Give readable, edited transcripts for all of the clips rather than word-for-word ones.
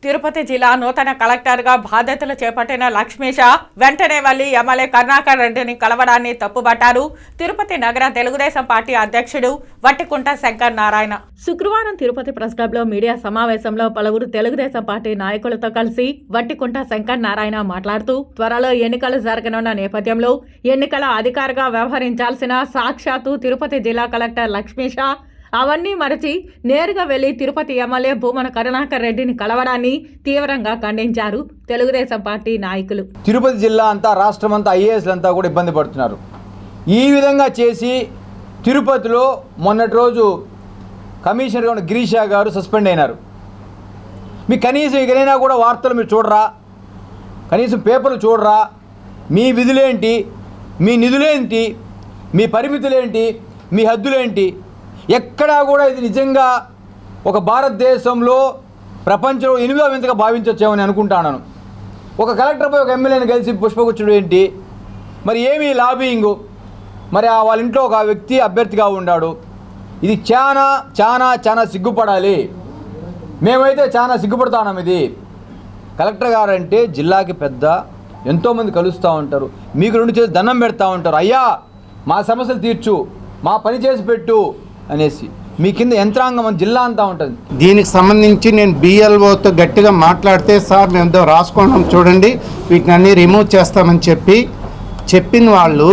తిరుపతి జిల్లా నూతన కలెక్టర్గా బాధ్యతలు చేపట్టిన లక్ష్మీష వెంటనే వెళ్లి ఎమ్మెల్యే కరుణాకర్ రెడ్డిని కలవడాన్ని తప్పుబట్టారు. తిరుపతి నగర తెలుగుదేశం పార్టీ అధ్యక్షుడు వట్టికుంట శంకర్ నారాయణ శుక్రవారం తిరుపతి ప్రెస్ క్లబ్లో మీడియా సమావేశంలో పలువురు తెలుగుదేశం పార్టీ నాయకులతో కలిసి వట్టికుంట శంకర్ నారాయణ మాట్లాడుతూ త్వరలో ఎన్నికలు జరగనున్న నేపథ్యంలో ఎన్నికల అధికారిగా వ్యవహరించాల్సిన సాక్షాత్తు తిరుపతి జిల్లా కలెక్టర్ లక్ష్మీష అవన్నీ మరచి నేరుగా వెళ్లి తిరుపతి ఎమ్మెల్యే భూమన కరుణాకర్ రెడ్డిని కలవడాన్ని తీవ్రంగా ఖండించారు తెలుగుదేశం పార్టీ నాయకులు. తిరుపతి జిల్లా అంతా రాష్ట్రం అంతా ఐఏఎస్లంతా కూడా ఇబ్బంది పడుతున్నారు. ఈ విధంగా చేసి తిరుపతిలో మొన్నటి రోజు కమిషనర్గా ఉన్న గిరీషా గారు సస్పెండ్ అయినారు. మీ కనీసం ఇకనైనా కూడా వార్తలు మీరు చూడరా, కనీసం పేపర్లు చూడరా, మీ విధులేంటి, మీ నిధులేంటి, మీ పరిమితులేంటి, మీ హద్దులేంటి, ఎక్కడా కూడా ఇది నిజంగా ఒక భారతదేశంలో ప్రపంచంలో 8వ వింతగా భావించవచ్చేమని అనుకుంటాను. ఒక కలెక్టర్పై ఒక ఎమ్మెల్యేని కలిసి పుష్పగుచ్చుడు ఏంటి, మరి ఏమి లాబింగు, మరి వాళ్ళ ఇంట్లో ఒక వ్యక్తి అభ్యర్థిగా ఉన్నాడు. ఇది చాలా చాలా చాలా సిగ్గుపడాలి. మేమైతే చాలా సిగ్గుపడతాం. ఇది కలెక్టర్ గారు అంటే జిల్లాకి పెద్ద, ఎంతోమంది కలుస్తూ ఉంటారు, మీకు 2 చేసి దండం పెడతా ఉంటారు. అయ్యా మా సమస్యలు తీర్చు, మా పని చేసి పెట్టు అనేసి మీ కింద యంత్రాంగం జిల్లా అంతా ఉంటుంది. దీనికి సంబంధించి నేను బిఎల్ఓతో గట్టిగా మాట్లాడితే, సార్ మేము రాసుకున్నాం చూడండి, వీటిని అన్నీ రిమూవ్ చేస్తామని చెప్పిన వాళ్ళు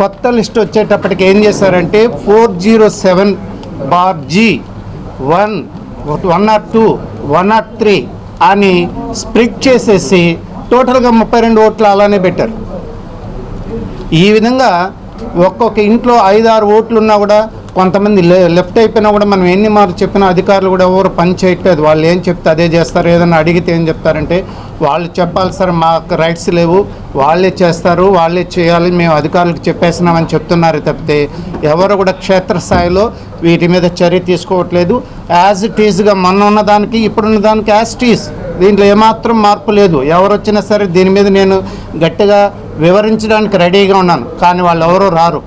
కొత్త లిస్ట్ వచ్చేటప్పటికి ఏం చేశారంటే 407/G 102 103 అని స్ప్లిట్ చేసేసి టోటల్గా 32 ఓట్లు అలానే పెట్టారు. ఈ విధంగా ఒక్కొక్క ఇంట్లో 5-6 ఓట్లు ఉన్నా కూడా కొంతమంది లెఫ్ట్ అయిపోయినా కూడా మనం ఎన్ని మార్లు చెప్పినా అధికారులు కూడా ఎవరు పని చేయట్లేదు. వాళ్ళు ఏం చెప్తే అదే చేస్తారు. ఏదైనా అడిగితే ఏం చెప్తారంటే వాళ్ళు చెప్పాలి సార్, మాకు రైట్స్ లేవు, వాళ్ళే చేస్తారు, వాళ్ళే చేయాలి, మేము అధికారులకు చెప్పేసినామని చెప్తున్నారు తప్పితే ఎవరు కూడా క్షేత్రస్థాయిలో వీటి మీద చర్య తీసుకోవట్లేదు. యాజ్ ఇట్ ఈజ్గా మొన్న ఉన్న దానికి ఇప్పుడున్న దానికి యాజ్ ఇట్ ఈజ్, దీంట్లో ఏమాత్రం మార్పు లేదు. ఎవరు వచ్చినా సరే దీని మీద నేను గట్టిగా వివరించడానికి రెడీగా ఉన్నాను, కానీ వాళ్ళు ఎవరూ రారు.